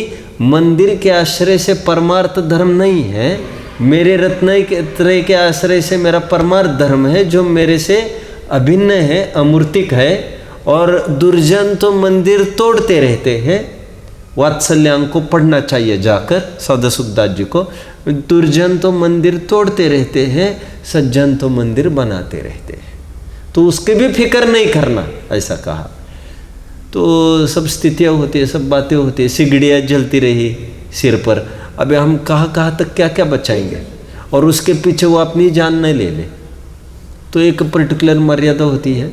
मंदिर के आश्रय से परमार्थ धर्म नहीं है, मेरे रत्न के आश्रय से मेरा परमार्थ धर्म है, जो मेरे से अभिन्न है, अमूर्तिक है। और दुर्जन तो मंदिर तोड़ते रहते हैं। वात्सल्यां को पढ़ना चाहिए जाकर सदा सुखदास जी को, दुर्जन तो मंदिर तोड़ते रहते हैं, सज्जन तो मंदिर बनाते रहते हैं। तो उसके भी फिक्र नहीं करना, ऐसा कहा। तो सब स्थितियाँ होती है, सब बातें होती है, सिगड़ियाँ जलती रही सिर पर। अभी हम कहाँ तक क्या क्या बचाएंगे, और उसके पीछे वो अपनी जान न ले ले, तो एक पर्टिकुलर मर्यादा होती है।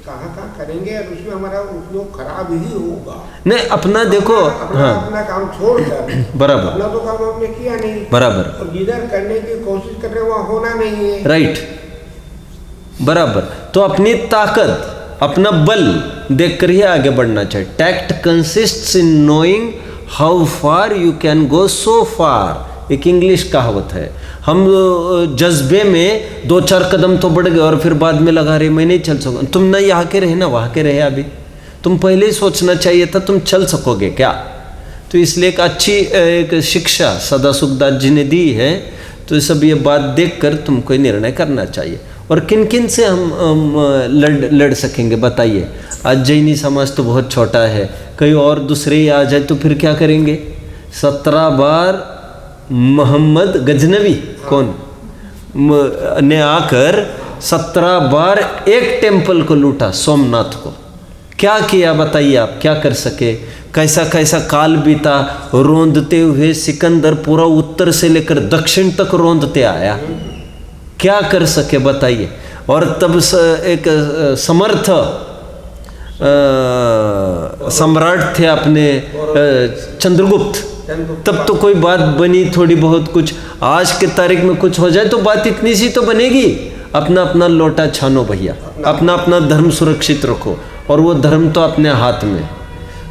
कहाँ करेंगे और उसमें हमारा उपयोग खराब ही होगा। नहीं अपना देखो, अपना काम छोड़कर, बराबर, अपना तो काम हमने किया नहीं, बराबर, और जिधर करने की कोशिश कर रहे वहाँ होना नहीं है, राइट, बराबर। तो अपनी ताकत, अपना बल देखकर ही आगे बढ़ना चाहिए। Tact consists in knowing how far you can go so far, एक इंग्लिश कहावत है। हम जज्बे में 2-4 कदम तो बढ़ गए और फिर बाद में लगा रहे मैं नहीं चल सकूँ। तुम ना यहाँ के रहे ना वहाँ के रहे, अभी तुम पहले ही सोचना चाहिए था तुम चल सकोगे क्या। तो इसलिए एक अच्छी एक शिक्षा सदा सुखदास जी ने दी है। तो सब ये बात देखकर तुमको निर्णय करना चाहिए। और किन किन से हम लड़ सकेंगे बताइए। आज जैनी समाज तो बहुत छोटा है, कहीं और दूसरे ही आ जाए तो फिर क्या करेंगे। 17 बार मोहम्मद गजनवी कौन ने आकर 17 बार एक टेम्पल को लूटा, सोमनाथ को। क्या किया बताइए आप, क्या कर सके। कैसा कैसा काल बीता, रोंदते हुए सिकंदर पूरा उत्तर से लेकर दक्षिण तक रोंदते आया। क्या कर सके बताइए। और तब एक समर्थ सम्राट थे अपने चंद्रगुप्त, तब तो कोई बात बनी थोड़ी बहुत कुछ। आज के तारीख में कुछ हो जाए तो बात इतनी सी तो बनेगी। अपना अपना लोटा छानो भैया, अपना अपना धर्म सुरक्षित रखो। और वो धर्म तो अपने हाथ में।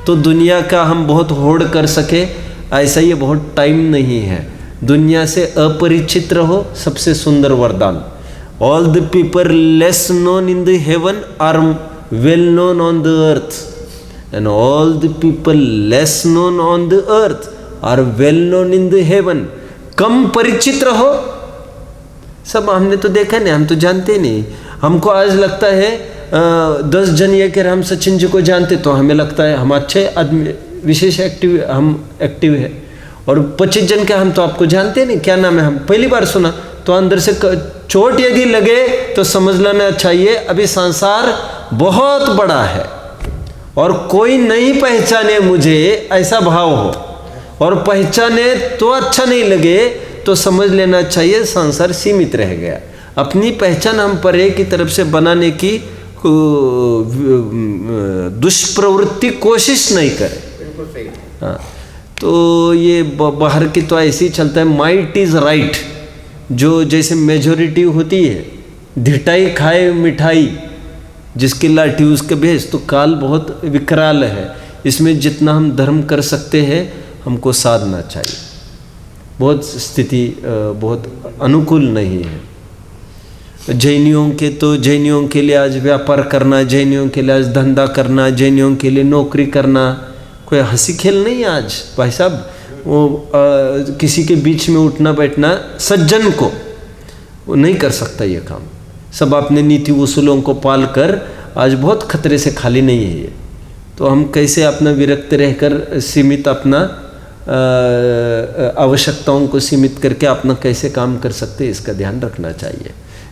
तो दुनिया का हम बहुत होड़ कर सके ऐसा ये बहुत टाइम नहीं है। दुनिया से अपरिचित रहो, सबसे सुंदर वरदान। All the people less known in the heaven are well known on the earth and all the people less known on the earth are well known in the heaven. कम परिचित रहो, सब हमने तो देखा नहीं, हम तो जानते नहीं। हमको आज लगता है 10 जन ये कह रहे हम सचिन जी को जानते, तो हमें लगता है हम अच्छे आदमी, विशेष एक्टिव, हम एक्टिव है। और 25 जन के हम तो आपको जानते नहीं, क्या नाम है, हम पहली बार सुना। तो अंदर से चोट यदि लगे तो समझ लेना चाहिए अभी संसार बहुत बड़ा है और कोई नहीं पहचाने मुझे, ऐसा भाव हो। और पहचाने तो अच्छा नहीं लगे तो समझ लेना चाहिए संसार सीमित रह गया। अपनी पहचान हम परे की तरफ से बनाने की दुष्प्रवृत्ति कोशिश नहीं करें। बिल्कुल सही। हाँ, तो ये बाहर की तो ऐसे ही चलता है, माइट इज़ राइट। जो जैसे मेजोरिटी होती है, धिटाई खाए मिठाई, जिसकी लाठी उसके भेज। तो काल बहुत विकराल है, इसमें जितना हम धर्म कर सकते हैं हमको साधना चाहिए। बहुत स्थिति बहुत अनुकूल नहीं है। जैनियों के तो जैनियों के लिए आज व्यापार करना, जैनियों के लिए आज धंधा करना, जैनियों के लिए नौकरी करना कोई हंसी खेल नहीं आज भाई साहब। वो किसी के बीच में उठना बैठना सज्जन को वो नहीं कर सकता ये काम। सब अपने नीति उसूलों को पाल कर आज बहुत खतरे से खाली नहीं है ये। तो हम कैसे अपना विरक्त रहकर सीमित अपना आवश्यकताओं को सीमित करके अपना कैसे काम कर सकते हैं, इसका ध्यान रखना चाहिए।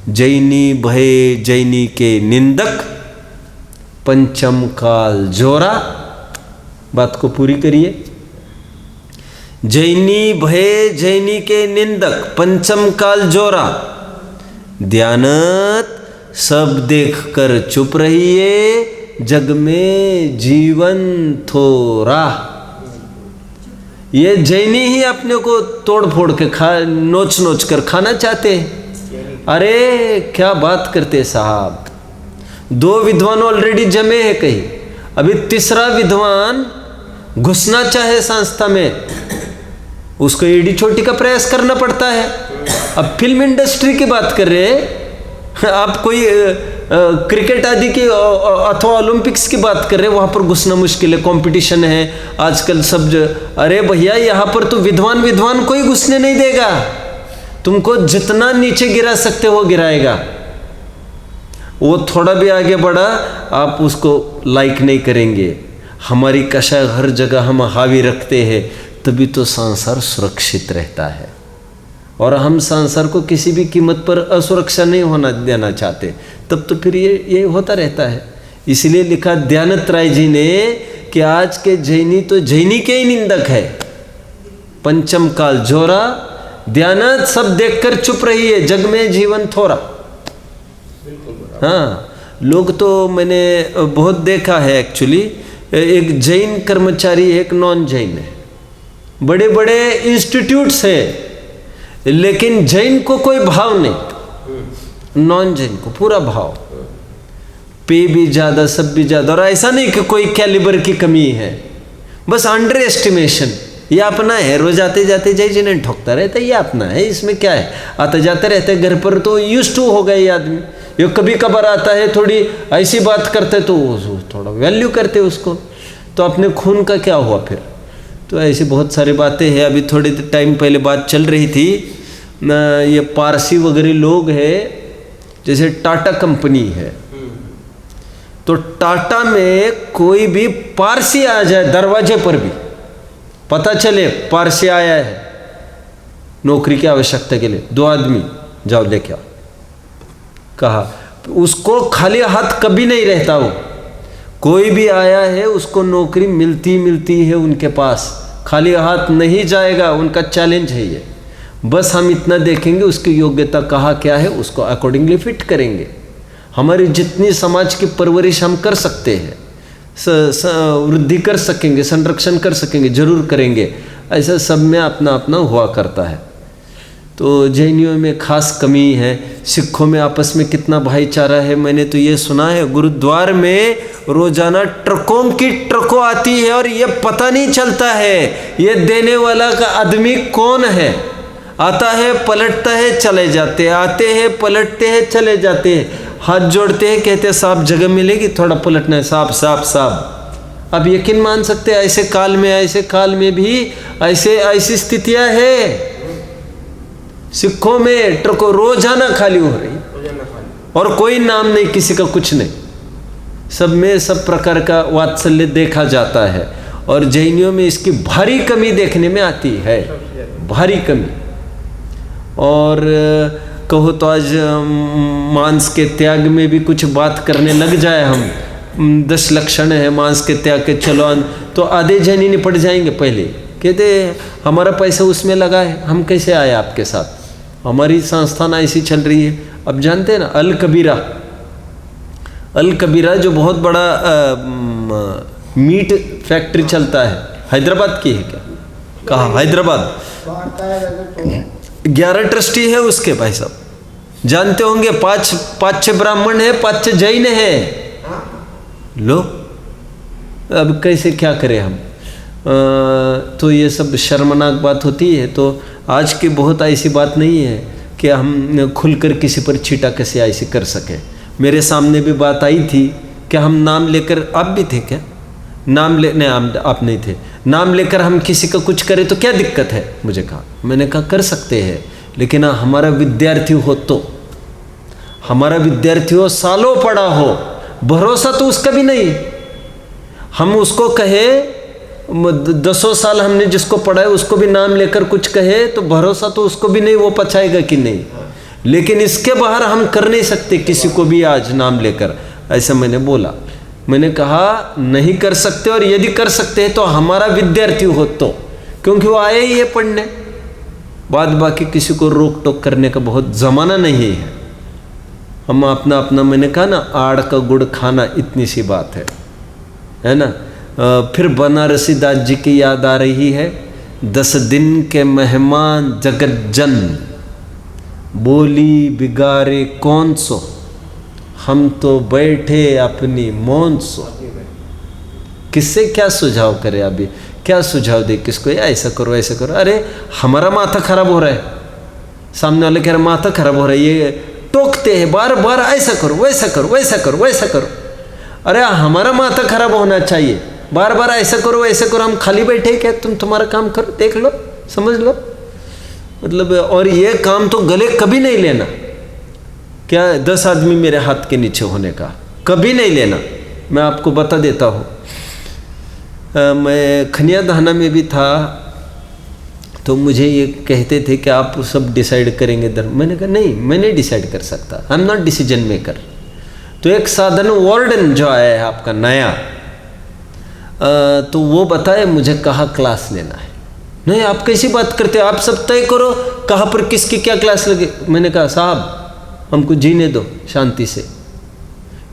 जैनी भय जैनी के निंदक, पंचम काल जोरा। बात को पूरी करिए। जैनी भय जैनी के निंदक, पंचम काल जोरा। ध्यानत सब देख कर चुप रहिए, जग में जीवन थोड़ा। ये जैनी ही अपने को तोड़ फोड़ के नोच नोच कर खाना चाहते हैं। अरे क्या बात करते साहब, 2 विद्वान ऑलरेडी जमे हैं कहीं, अभी तीसरा विद्वान घुसना चाहे संस्था में, उसको एडी छोटी का प्रयास करना पड़ता है। अब फिल्म इंडस्ट्री की बात कर रहे हैं आप, कोई क्रिकेट आदि की अथवा ओलंपिक्स की बात कर रहे हैं, वहाँ पर घुसना मुश्किल है, कंपटीशन है आजकल सब। अरे भैया यहाँ पर तो विद्वान कोई घुसने नहीं देगा, तुमको जितना नीचे गिरा सकते हो गिराएगा। वो थोड़ा भी आगे बढ़ा आप उसको लाइक नहीं करेंगे। हमारी कषाय हर जगह हम हावी रखते हैं, तभी तो संसार सुरक्षित रहता है। और हम संसार को किसी भी कीमत पर असुरक्षा नहीं होना देना चाहते, तब तो फिर ये होता रहता है। इसलिए लिखा दयानंद राय जी ने कि आज के जैनी तो जैनी के ही निंदक है। पंचम काल जोरा, दयानंद सब देखकर चुप रहिए, जग में जीवन थोड़ा। हाँ, लोग तो मैंने बहुत देखा है एक्चुअली। एक जैन कर्मचारी एक नॉन जैन है, बड़े बड़े इंस्टीट्यूट्स है, लेकिन जैन को कोई भाव नहीं, नॉन जैन को पूरा भाव। पे भी ज़्यादा, सब भी ज़्यादा। और ऐसा नहीं कि कोई कैलिबर की कमी है, बस अंडर एस्टिमेशन। ये अपना है, रोज आते जाते जय जिन्हें ठोकता रहता है, ये अपना है, इसमें क्या है। आते जाते रहते घर पर तो यूज्ड टू हो गए ये आदमी। ये कभी कभार आता है, थोड़ी ऐसी बात करते तो थोड़ा वैल्यू करते उसको, तो अपने खून का क्या हुआ फिर। तो ऐसी बहुत सारी बातें हैं। अभी थोड़ी टाइम पहले बात चल रही थी, ये पारसी वगैरह लोग हैं, जैसे टाटा कंपनी है, तो टाटा में कोई भी पारसी आ जाए दरवाजे पर भी, पता चले पारसी आया है नौकरी की आवश्यकता के लिए, 2 आदमी जाओ लेके आओ, कहा। उसको खाली हाथ कभी नहीं रहता। वो कोई भी आया है उसको नौकरी मिलती है उनके पास, खाली हाथ नहीं जाएगा, उनका चैलेंज है ये। बस हम इतना देखेंगे उसकी योग्यता कहाँ क्या है, उसको अकॉर्डिंगली फिट करेंगे। हमारी जितनी समाज की परवरिश हम कर सकते हैं, वृद्धि कर सकेंगे, संरक्षण कर सकेंगे, जरूर करेंगे। ऐसा सब में अपना अपना हुआ करता है। तो जैनियों में खास कमी है। सिखों में आपस में कितना भाईचारा है, मैंने तो ये सुना है गुरुद्वार में रोजाना ट्रकों की ट्रकों आती है और ये पता नहीं चलता है ये देने वाला का आदमी कौन है। आता है, पलटता है, चले जाते हैं, आते हैं, पलटते हैं, चले जाते हैं, हाथ जोड़ते हैं, कहते हैं साहब जगह मिलेगी, थोड़ा पलटना है, साहब साहब साहब। अब यकीन मान सकते हैं ऐसे काल में भी ऐसी स्थितियां है। सिखों में ट्रकों रोजाना खाली हो रही और कोई नाम नहीं, किसी का कुछ नहीं, सब में सब प्रकार का वात्सल्य देखा जाता है। और जैनियों में इसकी भारी कमी देखने में आती है, भारी कमी। और कहो तो आज मांस के त्याग में भी कुछ बात करने लग जाए हम, 10 लक्षण है मांस के त्याग के, चलो तो आधे जैनी निपट जाएंगे। पहले कहते हमारा पैसा उसमें लगा है, हम कैसे आए आपके साथ, हमारी संस्थान ऐसी चल रही है। अब जानते हैं ना अल कबीरा जो बहुत बड़ा मीट फैक्ट्री चलता है, हैदराबाद की है क्या, कहा हैदराबाद, 11 ट्रस्टी है उसके भाई साहब, जानते होंगे। 5-6 ब्राह्मण है, 5-6 जैन है। लो अब कैसे क्या करें हम, तो ये सब शर्मनाक बात होती है। तो आज की बहुत ऐसी बात नहीं है कि हम खुलकर किसी पर छीटा कैसे ऐसे कर सके। मेरे सामने भी बात आई थी कि हम नाम लेकर, आप भी थे क्या, नाम ले नहीं आप नहीं थे, नाम लेकर हम किसी का कुछ करें तो क्या दिक्कत है, मुझे कहा। मैंने कहा कर सकते हैं, लेकिन हमारा विद्यार्थी हो तो, हमारा विद्यार्थी हो, सालों पढ़ा हो, भरोसा तो उसका भी नहीं। हम उसको कहे 10 साल हमने जिसको पढ़ा है उसको भी नाम लेकर कुछ कहे तो भरोसा तो उसको भी नहीं, वो पछाएगा कि नहीं। लेकिन इसके बाहर हम कर नहीं सकते किसी को भी आज नाम लेकर, ऐसा मैंने बोला। मैंने कहा नहीं कर सकते, और यदि कर सकते हैं तो हमारा विद्यार्थी हो तो, क्योंकि वो आए ही है पढ़ने। बाद बाकी किसी को रोक टोक करने का बहुत ज़माना नहीं है। हम अपना अपना, मैंने कहा ना आड़ का गुड़ खाना, इतनी सी बात है ना। फिर बनारसी दास जी की याद आ रही है, 10 दिन के मेहमान जगत जन, बोली बिगाड़े कौन सो, हम तो बैठे अपनी मौन सो। किससे क्या सुझाव करे, अभी क्या सुझाव दे किसको, ऐसा करो ऐसा करो। अरे हमारा माथा खराब हो रहा है, सामने वाले कह रहे माथा खराब हो रहा है, ये टोकते हैं बार बार, ऐसा करो वैसा करो वैसा करो वैसा करो। अरे हमारा माथा खराब होना चाहिए, बार बार ऐसा करो वैसा करो, हम खाली बैठे क्या, तुम्हारा काम करो, देख लो, समझ लो। मतलब और ये काम तो गले कभी नहीं लेना, क्या 10 आदमी मेरे हाथ के नीचे होने का, कभी नहीं लेना। मैं आपको बता देता हूँ, मैं खनिया धाना में भी था, तो मुझे ये कहते थे कि आप सब डिसाइड करेंगे धर्म। मैंने कहा नहीं, मैं नहीं डिसाइड कर सकता, I am not decision maker. तो एक साधन वार्डन जो आया है आपका नया, तो वो बताए मुझे कहाँ क्लास लेना है। नहीं आप कैसी बात करते, आप सब तय करो कहाँ पर किसकी क्या क्लास लगे। मैंने कहा साहब हमको जीने दो शांति से,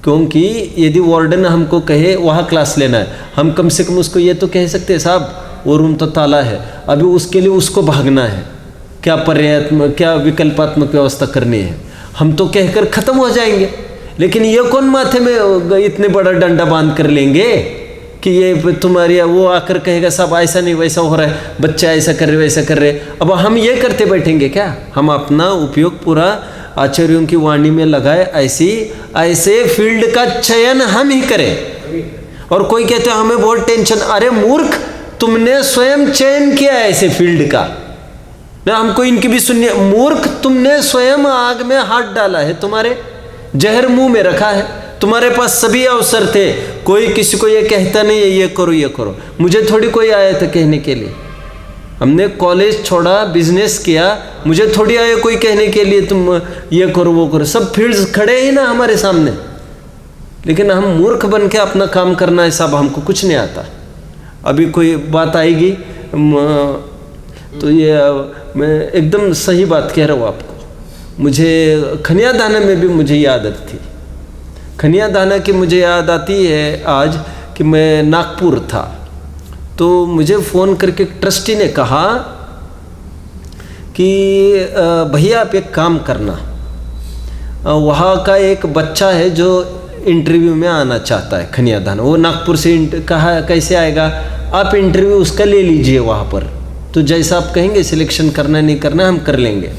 क्योंकि यदि वार्डन हमको कहे वहाँ क्लास लेना है, हम कम से कम उसको ये तो कह सकते हैं साहब वो रूम तो ताला है, अभी उसके लिए उसको भागना है, क्या पर्यात्मक क्या विकल्पात्मक व्यवस्था करनी है, हम तो कहकर ख़त्म हो जाएंगे। लेकिन ये कौन माथे में इतने बड़ा डंडा बांध कर लेंगे कि ये तुम्हारी, वो आकर कहेगा साहब ऐसा नहीं वैसा हो रहा है, बच्चा ऐसा कर रहे वैसा कर रहे। अब हम ये करते बैठेंगे क्या, हम अपना उपयोग पूरा आचार्यों की वाणी में लगाए, ऐसे फील्ड का चयन हम ही करें। और कोई कहते हैं हमें बहुत टेंशन, अरे मूर्ख तुमने स्वयं चयन किया है ऐसे फील्ड का, ना हमको इनकी भी सुनिए। मूर्ख तुमने स्वयं आग में हाथ डाला है, तुम्हारे जहर मुंह में रखा है, तुम्हारे पास सभी अवसर थे, कोई किसी को ये कहता नहीं है ये करो ये करो। मुझे थोड़ी कोई आया था कहने के लिए, हमने कॉलेज छोड़ा बिजनेस किया, मुझे थोड़ी आया कोई कहने के लिए तुम ये करो वो करो। सब फील्ड्स खड़े ही ना हमारे सामने, लेकिन हम मूर्ख बन के अपना काम करना है साहब, हमको कुछ नहीं आता। अभी कोई बात आएगी तो ये मैं एकदम सही बात कह रहा हूँ आपको। मुझे खनिया दाना में भी मुझे ये आदत थी, खनिया दाना की मुझे याद आती है आज कि मैं नागपुर था, तो मुझे फ़ोन करके ट्रस्टी ने कहा कि भैया आप एक काम करना, वहाँ का एक बच्चा है जो इंटरव्यू में आना चाहता है खनियादान, वो नागपुर से कहा कैसे आएगा, आप इंटरव्यू उसका ले लीजिए वहाँ पर, तो जैसा आप कहेंगे सिलेक्शन करना नहीं करना हम कर लेंगे,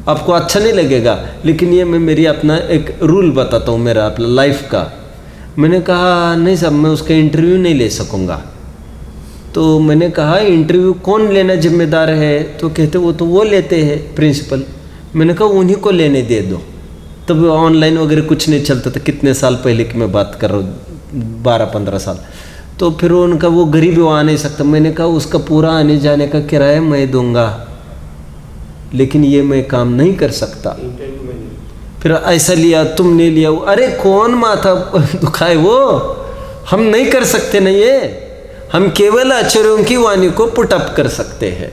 आपको अच्छा नहीं लगेगा, लेकिन ये मैं मेरी अपना एक रूल बताता हूँ मेरा अपना लाइफ का। मैंने कहा नहीं साहब मैं उसका इंटरव्यू नहीं ले सकूँगा। तो मैंने कहा इंटरव्यू कौन लेना जिम्मेदार है, तो कहते वो लेते हैं प्रिंसिपल। मैंने कहा उन्हीं को लेने दे दो। तब ऑनलाइन वगैरह कुछ नहीं चलता था, कितने साल पहले की मैं बात कर रहा हूँ, 12-15 साल। तो फिर उनका वो गरीब वो आ नहीं सकता। मैंने कहा उसका पूरा आने जाने का किराया मैं दूंगा, लेकिन ये मैं काम नहीं कर सकता। फिर ऐसा लिया तुमने लिया, अरे कौन माथा दुखाए वो, हम नहीं कर सकते ना ये, हम केवल आचार्यों की वाणी को पुटअप कर सकते हैं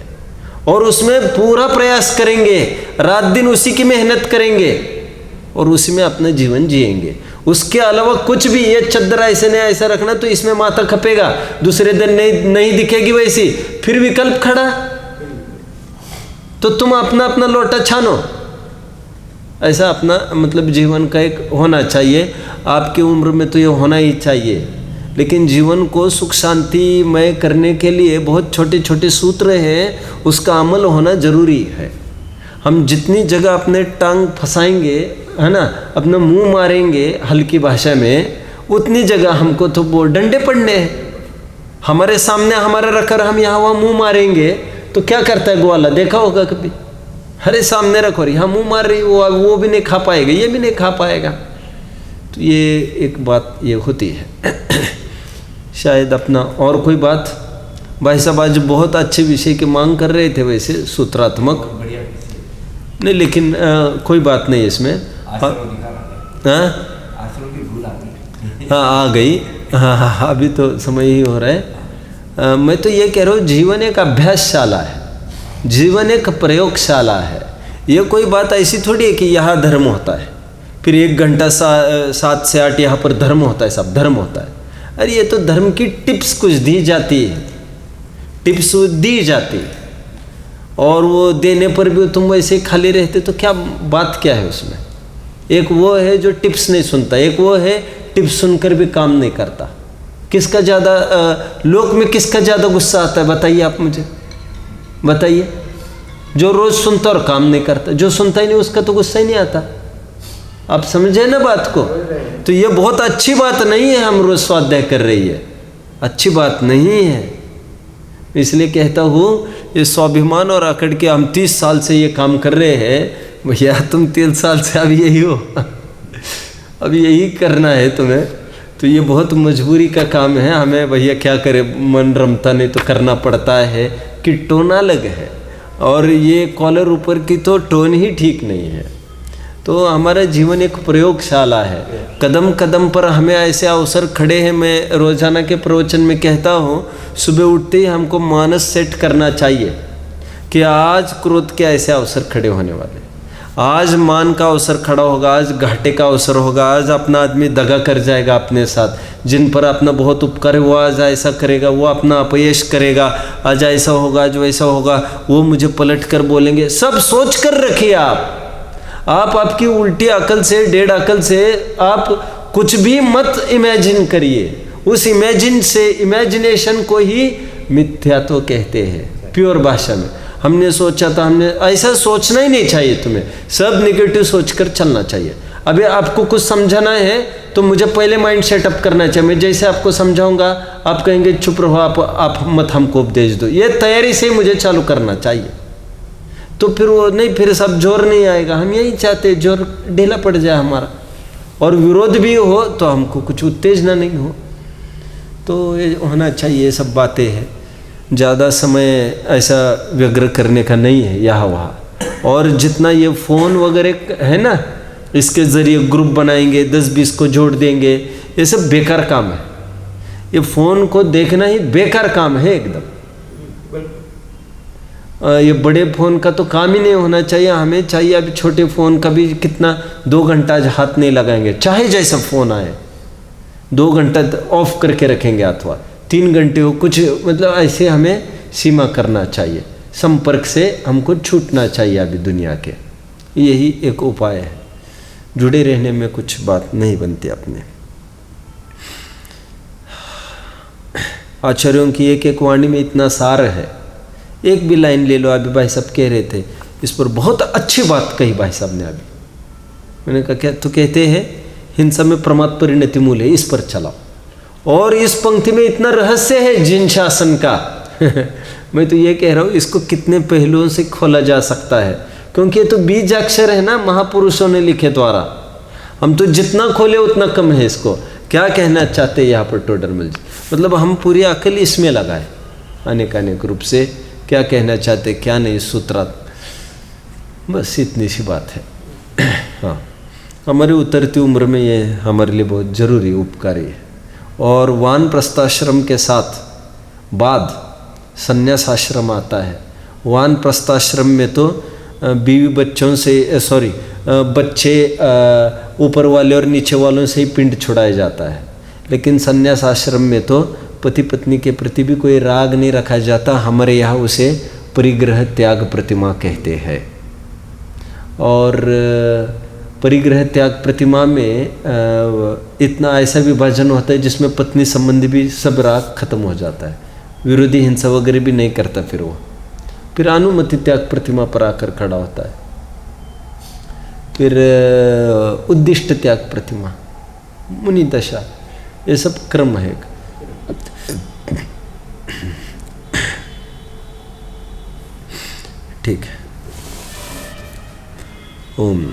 और उसमें पूरा प्रयास करेंगे, रात दिन उसी की मेहनत करेंगे और उसी में अपना जीवन जिएंगे। उसके अलावा कुछ भी, ये चद्दर ऐसे नहीं ऐसा रखना तो इसमें माथा खपेगा, दूसरे दिन नहीं दिखेगी वैसी, फिर विकल्प खड़ा। तो तुम अपना अपना लोटा छानो, ऐसा अपना मतलब जीवन का एक होना चाहिए। आपकी उम्र में तो ये होना ही चाहिए, लेकिन जीवन को सुख शांतिमय करने के लिए बहुत छोटे छोटे सूत्र हैं, उसका अमल होना जरूरी है। हम जितनी जगह अपने टांग फंसाएंगे, है ना, अपना मुंह मारेंगे हल्की भाषा में, उतनी जगह हमको तो वो डंडे पड़ने हैं। हमारे सामने हमारा रखकर हम यहाँ वहाँ मुंह मारेंगे तो क्या करता है ग्वाला, देखा होगा कभी, अरे सामने रखो रही, हाँ मुँह मार रही, वो भी नहीं खा पाएगा, ये भी नहीं खा पाएगा। तो ये एक बात ये होती है। शायद अपना और कोई बात, भाई साहब आज बहुत अच्छे विषय की मांग कर रहे थे वैसे सूत्रात्मक, नहीं लेकिन कोई बात नहीं इसमें। हाँ आ गई, हाँ अभी तो समय ही हो रहा है। मैं तो ये कह रहा हूँ जीवन एक अभ्यासशाला है, जीवन एक प्रयोगशाला है। ये कोई बात ऐसी थोड़ी है कि यहाँ धर्म होता है फिर 1 घंटा 7 से 8 यहाँ पर धर्म होता है, सब धर्म होता है। अरे ये तो धर्म की टिप्स कुछ दी जाती है, टिप्स दी जाती है, और वो देने पर भी तुम वैसे खाली रहते तो क्या बात क्या है उसमें। एक वो है जो टिप्स नहीं सुनता, एक वो है टिप्स सुनकर भी काम नहीं करता। किसका ज़्यादा लोक में किसका ज़्यादा गुस्सा आता है बताइए आप मुझे, बताइए। जो रोज़ सुनता और काम नहीं करता, जो सुनता ही नहीं उसका तो गुस्सा ही नहीं आता। आप समझे ना बात को। तो ये बहुत अच्छी बात नहीं है हम रोज़ स्वाध्याय कर रही है, अच्छी बात नहीं है। इसलिए कहता हूँ ये स्वाभिमान और अकड़ के हम 30 साल से ये काम कर रहे हैं। भैया तुम 3 साल से अब यही हो, अब यही करना है तुम्हें, तो ये बहुत मजबूरी का काम है हमें। भैया क्या करे, मन रमता नहीं तो करना पड़ता है कि टोन अलग है और ये कॉलर ऊपर की तो टोन ही ठीक नहीं है। तो हमारा जीवन एक प्रयोगशाला है, कदम कदम पर हमें ऐसे अवसर खड़े हैं। मैं रोजाना के प्रवचन में कहता हूँ, सुबह उठते ही हमको मानस सेट करना चाहिए कि आज क्रोध के ऐसे अवसर खड़े होने वाले, आज मान का अवसर खड़ा होगा, आज घाटे का अवसर होगा, आज अपना आदमी दगा कर जाएगा अपने साथ, जिन पर अपना बहुत उपकार है वो आज ऐसा करेगा, वो अपना अपयश करेगा, आज ऐसा होगा, आज वैसा होगा, वो मुझे पलट कर बोलेंगे। सब सोच कर रखिए आप आपकी उल्टी अकल से, डेढ़ अकल से आप कुछ भी मत इमेजिन करिए। उस इमेजिनेशन को ही मिथ्यात्व कहते हैं प्योर भाषा में। हमने सोचा था, हमने ऐसा सोचना ही नहीं चाहिए, तुम्हें सब नेगेटिव सोचकर चलना चाहिए। अभी आपको कुछ समझाना है तो मुझे पहले माइंड सेटअप करना चाहिए। मैं जैसे आपको समझाऊंगा आप कहेंगे चुप रहो, आप मत हमको उपदेश दो, ये तैयारी से मुझे चालू करना चाहिए। तो फिर वो नहीं, फिर सब जोर नहीं आएगा। हम यही चाहते जोर ढीला पड़ जाए हमारा, और विरोध भी हो तो हमको कुछ उत्तेजना नहीं हो। तो ये होना चाहिए, ये सब बातें हैं। ज़्यादा समय ऐसा व्यग्र करने का नहीं है यहाँ वहाँ। और जितना ये फ़ोन वगैरह है ना, इसके ज़रिए ग्रुप बनाएंगे, 10-20 को जोड़ देंगे, ये सब बेकार काम है। ये फ़ोन को देखना ही बेकार काम है एकदम। ये बड़े फ़ोन का तो काम ही नहीं होना चाहिए। हमें चाहिए अभी छोटे फ़ोन का भी कितना 2 घंटा हाथ नहीं लगाएंगे, चाहे जैसा फ़ोन आए 2 घंटा ऑफ करके रखेंगे, अथवा 3 घंटे हो, कुछ मतलब ऐसे हमें सीमा करना चाहिए। संपर्क से हमको छूटना चाहिए अभी दुनिया के, यही एक उपाय है। जुड़े रहने में कुछ बात नहीं बनती अपने। आचार्यों की एक एक वाणी में इतना सार है, एक भी लाइन ले लो। अभी भाई साहब कह रहे थे इस पर, बहुत अच्छी बात कही भाई साहब ने अभी। मैंने कहा क्या? तो कहते हैं हिंसा में प्रमाद परिणति मूल है, इस पर चलाओ। और इस पंक्ति में इतना रहस्य है जिन शासन का मैं तो ये कह रहा हूँ इसको कितने पहलुओं से खोला जा सकता है, क्योंकि ये तो बीज अक्षर है ना, महापुरुषों ने लिखे द्वारा। हम तो जितना खोले उतना कम है इसको। क्या कहना चाहते हैं यहाँ पर टोडरमल जी? मतलब हम पूरी अकल इसमें लगाए अनेक रूप से, क्या कहना चाहते क्या नहीं सूत्रात, बस इतनी सी बात है। हाँ, हमारी उतरती उम्र में ये हमारे लिए बहुत ज़रूरी उपकारी है। और वानप्रस्थाश्रम के साथ बाद संन्यास आश्रम आता है। वानप्रस्थाश्रम में तो बीवी बच्चों से बच्चे ऊपर वाले और नीचे वालों से ही पिंड छुड़ाया जाता है, लेकिन संन्यास आश्रम में तो पति पत्नी के प्रति भी कोई राग नहीं रखा जाता। हमारे यहाँ उसे परिग्रह त्याग प्रतिमा कहते हैं। और परिग्रह त्याग प्रतिमा में इतना ऐसा विभाजन होता है जिसमें पत्नी संबंधी भी सब राग खत्म हो जाता है, विरोधी हिंसा वगैरह भी नहीं करता। फिर अनुमति त्याग प्रतिमा पर आकर खड़ा होता है। फिर उद्दिष्ट त्याग प्रतिमा, मुनि दशा, ये सब क्रम है। ठीक है। ओम।